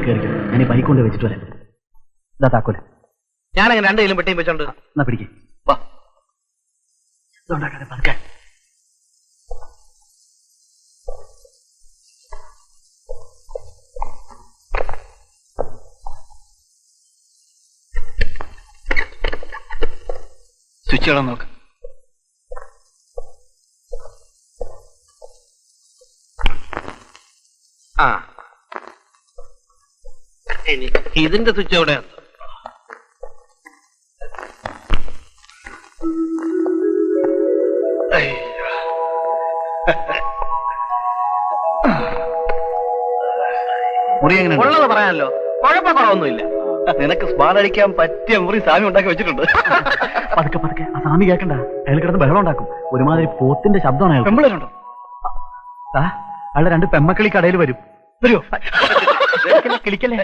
കയറിക്കും. ഞാൻ ഈ ബൈക്ക് കൊണ്ട് വെച്ചിട്ട് വരാം. ഇതാ താക്കോല്. ഞാനങ്ങനെ രണ്ട് കയ്യിലും പെട്ടിയും വെച്ചോണ്ട് എന്നാ പിടിക്കേ. വാ. ഇതുണ്ടാക്കാതെ പതുക്കെ. സ്വിച്ച് ഇടാൻ നോക്ക്. ആ ഇതിന്റെ സ്വിച്ച് എവിടെയാണ്? മുറി എങ്ങനെ ഉള്ളത് പറയാനല്ലോ, കുഴപ്പക്കുറവൊന്നുമില്ല. നിനക്ക് സ്പാലടിക്കാൻ പറ്റിയ മുറി സ്വാമി ഉണ്ടാക്കി വെച്ചിട്ടുണ്ട്. പതുക്കെ പതുക്കെ. ആ സ്വാമി കേൾക്കണ്ട, അയാൾ കിടന്ന് ബഹളം ഉണ്ടാക്കും. ഒരുമാതിരി പോത്തിന്റെ ശബ്ദമാണ് അയാൾ. പെമ്പിളരുണ്ടോ? അയാളുടെ രണ്ട് പെമ്മക്കിളി കടയിൽ വരും. വരുമോ? കിളിക്കല്ലേ.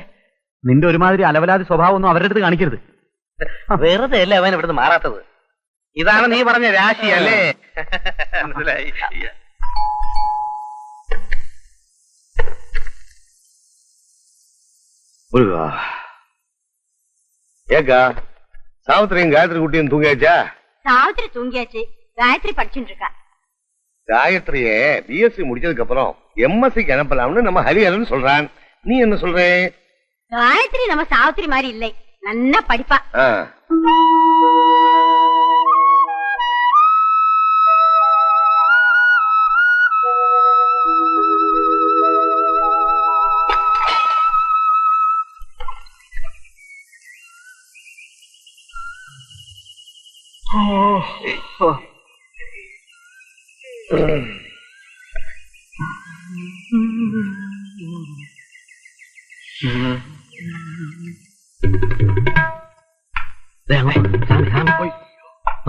നിന്റെ ഒരുമാതിരി അലവലാതി സ്വഭാവം ഒന്നും അവരുടെ അടുത്ത് കാണിക്കരുത്. വെറുതെ അല്ലേ അവൻ ഇവിടുന്ന് മാറാത്തത്. ഇതാണ് നീ പറഞ്ഞ രാശി അല്ലേ? മനസ്സിലായി. ஏக்கா சாவித்திரியும் காயத்ரி குட்டியும் தூங்கியாச்சா? சாவித்திரி தூங்கியாச்சு, காயத்ரி படிச்சுட்டு இருக்கா. காயத்ரியே பிஎஸ்சி முடிச்சதுக்கு அப்புறம் எம்எஸ்சிக்கு அனுப்பலாம்னு நம்ம ஹரிஹரன் சொல்றான். நீ என்ன சொல்ற? காயத்ரி நம்ம சாவித்திரி மாதிரி இல்லை, நல்லா படிப்பா.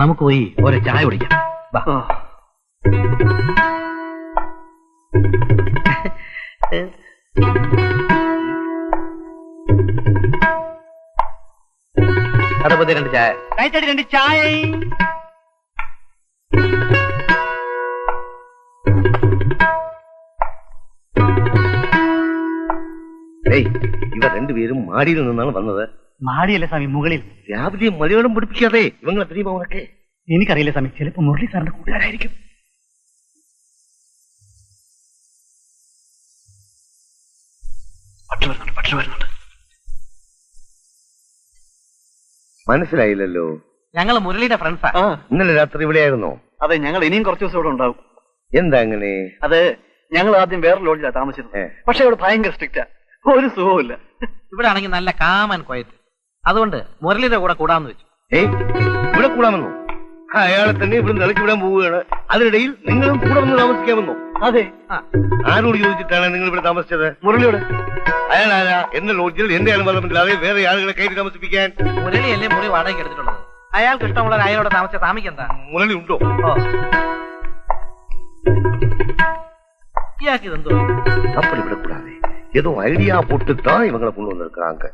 നമുക്ക് പോയി ഒരു ചായ കുടിക്കാം. കടപ്പത്തി രണ്ട് ചായ. കൈത്തടി രണ്ട് ചായ. ഇവ രണ്ടുപേരും മാടിയിൽ നിന്നാണ് വന്നത്. മാടിയല്ലേ സ്വാമി, മുകളിൽ. രാവിലെ മലയാളം പഠിപ്പിക്കാതെ ഇവങ്ങളെ തെരിയുമോ ഉനക്ക്? എനിക്കറിയില്ല സ്വാമി, ചിലപ്പോ മുരളി സാറിന്റെ കൂട്ടുകാരായിരിക്കും. പക്ഷി വരുന്നുണ്ട്. മനസ്സിലായില്ലല്ലോ. ഞങ്ങൾ മുരളിയുടെ ഫ്രണ്ട്സാ. ഇന്നലെ രാത്രി ഇവിടെയായിരുന്നോ? അതെ, ഞങ്ങൾ ഇനിയും കുറച്ച് ദിവസം ഇവിടെ ഉണ്ടാവും. എന്താ അങ്ങനെ? അത് ഞങ്ങൾ ആദ്യം വേറെ ലോഡ്ജിലാണ് താമസിച്ചത്. പക്ഷെ ഇവിടെ ഭയങ്കര സ്ട്രിക്റ്റാ, ഒരു സുഖമില്ല. ഇവിടെ ആണെങ്കിൽ നല്ല കാമൻ കൊയറ്റ്. അതുകൊണ്ട് മുരളിയുടെ കൂടെ കൂടാന്ന് വെച്ചു. ഇവിടെ കൂടാമെന്നോ? അയാളെ തന്നെ ഇവിടെ നിലയ്ക്ക് വിടാൻ പോവുകയാണ്. അതിനിടയിൽ നിങ്ങളും കൂടെ വന്ന് താമസിക്കാമെന്നോ? അതെ. ആരോട് ചോദിച്ചിട്ടാണ് നിങ്ങൾ ഇവിടെ താമസിച്ചത്? മുരളിയോട്. അയാളാരാ എന്റെ ലോഡ്ജിൽ എന്റെ അനുവാദമില്ലാതെ വേറെ ആളുകളെ കയറ്റി താമസിപ്പിക്കാൻ? മുരളിയല്ലേ മുറി വാടകയ്ക്ക് എടുത്തിട്ടുള്ളത്. അയാൾക്ക് ഇഷ്ടമുള്ള അയാളോട് താമസിച്ച താമിക്കെന്താ? മുരളി ഉണ്ടോ? ഇയാൾക്ക് ഇതെന്തോ? அப்படி விடக்கூடாது. ஏதோ ஐடியா போட்டுத்தான் இவங்களை கொண்டு வந்திருக்காங்க.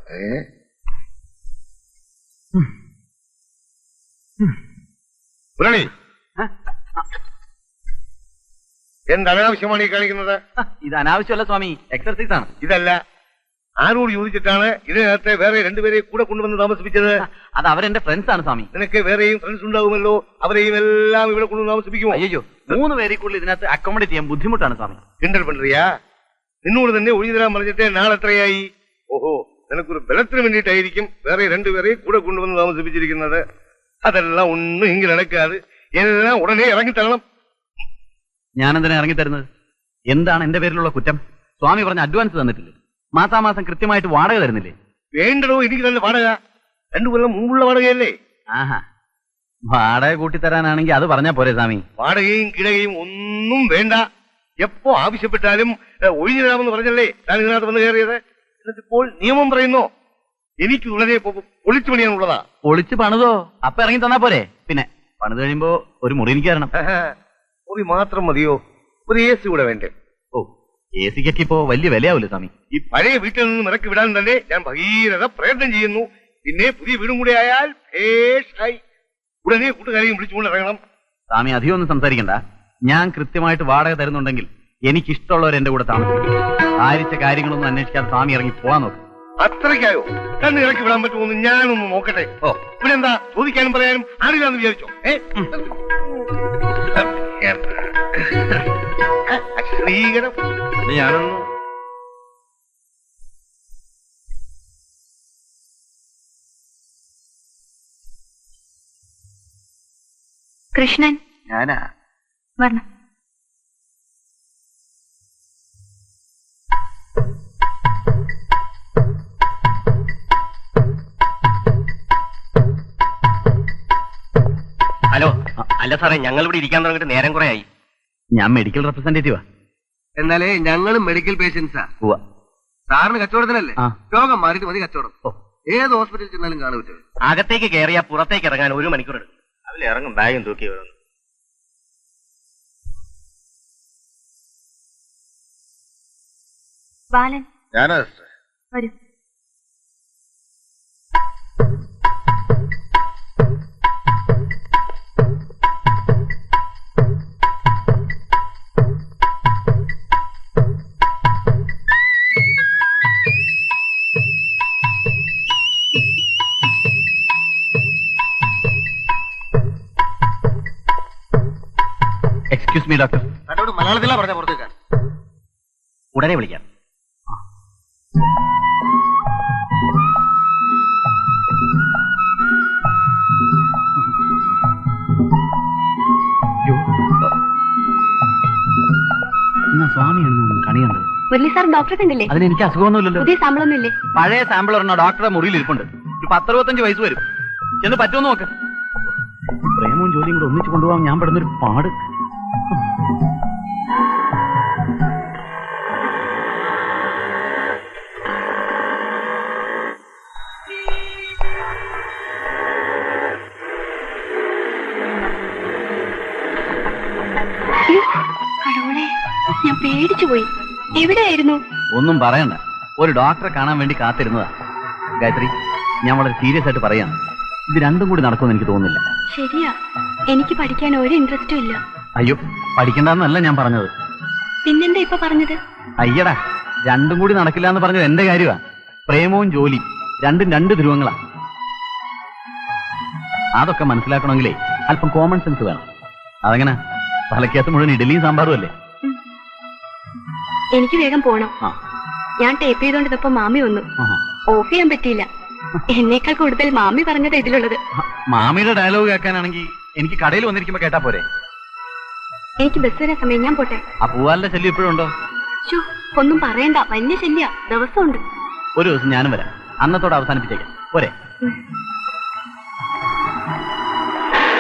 മുരളി, എന്ത് അനാവശ്യമാണ് ഈ കാണിക്കുന്നത്? ഇത് അനാവശ്യമല്ല സ്വാമി, എക്സർസൈസ് ആണ്. ഇതല്ല. ആരോട് ചോദിച്ചിട്ടാണ് ഇതിനകത്തെ വേറെ രണ്ടുപേരെ കൂടെ കൊണ്ടുവന്ന് താമസിപ്പിച്ചത്? അത് അവരെന്റെ ഫ്രണ്ട്സ് ആണ് സ്വാമി. നിനക്ക് വേറെയും ഫ്രണ്ട്സ് ഉണ്ടാവുമല്ലോ, അവരെയും എല്ലാം ഇവിടെ കൊണ്ടുവന്ന് താമസിപ്പിക്കുമോ? അയ്യോ, 3 പേരെക്കുള്ളിൽ ഇതിനകത്ത് അക്കോമഡേറ്റ് ചെയ്യാൻ ബുദ്ധിമുട്ടാണ് സ്വാമി. കിണ്ടൽ പண்றியா? നിന്നോട് തന്നെ ഒഴിഞ്ഞു തരാൻ പറഞ്ഞിട്ട് നാളെത്രയായി? ഓഹോ, നിനക്കൊരു ബലത്തിന് വേണ്ടിയിട്ടായിരിക്കും വേറെ രണ്ടുപേരെ കൂടെ കൊണ്ടുവന്ന് താമസിപ്പിച്ചിരിക്കുന്നത്. അതെല്ലാം ഒന്നും ഇങ്ങനെ നടക്കാതെ എല്ലാം ഉടനെ ഇറങ്ങിത്തരണം. ഞാനെന്തിനാ ഇറങ്ങിത്തരുന്നത്? എന്താണ് എന്റെ പേരിലുള്ള കുറ്റം? സ്വാമി പറഞ്ഞ അഡ്വാൻസ് തന്നിട്ടില്ലേ? മാസാമാസം കൃത്യമായിട്ട് വാടക തരുന്നില്ലേ? വേണ്ടടോ, എനിക്ക് തന്നെ വാടക. 2 കൊല്ലം മുമ്പുള്ള വാടകയല്ലേ? ആഹാ, വാടക കൂട്ടിത്തരാനാണെങ്കിൽ അത് പറഞ്ഞാ പോരെ സ്വാമി. വാടകയും കിടകയും ഒന്നും വേണ്ട. എപ്പോ ആവശ്യപ്പെട്ടാലും ഒഴിഞ്ഞു തരാമെന്ന് പറഞ്ഞല്ലേ ഞാൻ ഇതിനകത്ത് വന്ന് കയറിയത്. എന്നിട്ടിപ്പോൾ നിയമം പറയുന്നോ? എനിക്ക് വളരെ ഒളിച്ചു പണിയാനുള്ളതാ. ഒളിച്ചു പണിതോ? അപ്പൊ ഇറങ്ങി തന്നാ പോരെ? പിന്നെ പണിത് കഴിയുമ്പോ ഒരു മുറി എനിക്ക് തരണം. മുറി മാത്രം മതിയോ? ഒരു AC കൂടെ വേണ്ടേ? ഓ, AC-ക്കൊക്കെ ഇപ്പോ വലിയ വിലയാവൂല്ലോ സ്വാമി. ഈ പഴയ വീട്ടിൽ നിന്ന് ഇറക്കി വിടാൻ തന്നെ ഞാൻ ഭഗീരഥ പ്രയത്നം ചെയ്യുന്നു. പിന്നെ പുതിയ വീടും കൂടെ ആയാൽ ഉടനെ കൂട്ടുകാരെയും വിളിച്ചുകൊണ്ട് ഇറങ്ങണം. സ്വാമി അധികം ഒന്നും സംസാരിക്കണ്ട. ഞാൻ കൃത്യമായിട്ട് വാടക തരുന്നുണ്ടെങ്കിൽ എനിക്കിഷ്ടമുള്ളവർ എന്റെ കൂടെ താമസിക്കും. ആരിച്ച കാര്യങ്ങളൊന്നും അന്വേഷിക്കാതെ സ്വാമി ഇറങ്ങി പോവാൻ നോക്കും. അത്രയ്ക്കായോ? കണ്ണ് ഇറക്കി വിടാൻ പറ്റുമോ ഞാനൊന്ന് നോക്കട്ടെ. ഓ ഇവിടെ എന്താ ചോദിക്കാനും പറയാനും അറിയില്ലാന്ന് വിചാരിച്ചോ? ശ്രീകരം ഞാനൊന്ന് കൃഷ്ണൻ ഞാനാ വരണം. ഹലോ. അല്ല സാറേ, ഞങ്ങൾ ഇവിടെ ഇരിക്കാൻ തുടങ്ങിയിട്ട് നേരം കുറെ ആയി. ഞാൻ മെഡിക്കൽ റെപ്രസെന്റേറ്റീവാ. എന്നാലേ ഞങ്ങളും മെഡിക്കൽ പേഷ്യൻസാ. സാറിന് കച്ചവടത്തിനല്ലേ? രോഗം മാറിയിട്ട് മതി കച്ചവടം. ഏത് ഹോസ്പിറ്റലിൽ ചെന്നാലും കാണുമല്ലോ. അകത്തേക്ക് കയറിയാ പുറത്തേക്ക് ഇറങ്ങാൻ 1 മണിക്കൂർ എടുക്കും. അതിൽ ഇറങ്ങും ബാഗും തൂക്കി വേണം. ബാലൻ ഞാനാ വരൂ. Excuse me doctor. തന്നോട് മലയാളത്തിലാ പറഞ്ഞ പുറത്തേക്കാൻ. ഉടനെ വിളിക്കാം. എന്നാ സ്വാമിയാണ് കണിയുണ്ട്. മുരളി സാർ ഡോക്ടറെ കണ്ടില്ലേ? അതിന് എനിക്ക് അസുഖമൊന്നുമില്ലല്ലോ. പുതിയ സാമ്പിളൊന്നുമില്ലേ? പഴയ സാമ്പിൾ ഒരെണ്ണം ഡോക്ടറുടെ മുറിയിൽ ഇരിപ്പുണ്ട്. ഒരു 10-65 വയസ്സ് വരും. എന്ന് പറ്റുമോ നോക്ക്. പ്രേമവും ജോലിയും കൂടെ ഒന്നിച്ചു കൊണ്ടുപോകാൻ ഞാൻ പെടുന്നൊരു പാട്. കടവുളെ, ഞാൻ പേടിച്ചു പോയി. എവിടെയായിരുന്നു? ഒന്നും പറയണ്ട, ഒരു ഡോക്ടറെ കാണാൻ വേണ്ടി കാത്തിരുന്നതാ. ഗായത്രി, ഞാൻ വളരെ സീരിയസ് ആയിട്ട് പറയാണ്. ഇത് രണ്ടും കൂടി നടക്കുമെന്ന് എനിക്ക് തോന്നുന്നില്ല. ശരിയാ, എനിക്ക് പഠിക്കാൻ ഒരു ഇൻട്രസ്റ്റും ഇല്ല. അയ്യോ, പഠിക്കണ്ടെന്നല്ല ഞാൻ പറഞ്ഞത്. പിന്നെന്താ ഇപ്പൊ പറഞ്ഞത്? അയ്യടാ, രണ്ടും കൂടി നടക്കില്ല എന്ന് പറഞ്ഞത് എന്റെ കാര്യമാ. പ്രേമവും ജോലി രണ്ടും 2 ധ്രുവങ്ങളാ. അതൊക്കെ മനസ്സിലാക്കണമെങ്കിലേ അല്പം കോമൺ സെൻസ് വേണം. അതെങ്ങനെ? തലക്കകത്ത് മുഴുവൻ ഇഡലിയും സാമ്പാറും അല്ലേ? എനിക്ക് വേഗം പോണം. ഞാൻ ടേപ്പ് ചെയ്തോണ്ടിരുന്നപ്പോ മാമി വന്നു. ഓഫ് ചെയ്യാൻ പറ്റിയില്ല. എന്നേക്കാൾ കൂടുതൽ മാമി പറഞ്ഞത് ഇതിലുള്ളത്. മാമിയുടെ ഡയലോഗ് കേൾക്കാനാണെങ്കിൽ എനിക്ക് കടയിൽ വന്നിരിക്കുമ്പോ കേട്ടാ പോരെ? എനിക്ക് ബസ് വരാൻ സമയം, ഞാൻ പോട്ടെ. ആ പൂവാലിന്റെ ശല്യം ഇപ്പോഴും ഉണ്ടോ? ഒന്നും പറയണ്ട, വലിയ ശല്യ. ദിവസമുണ്ട്. ഒരു ദിവസം ഞാനും വരാം. അന്നത്തോടെ അവസാനിപ്പിച്ചേക്കാം പോരെ?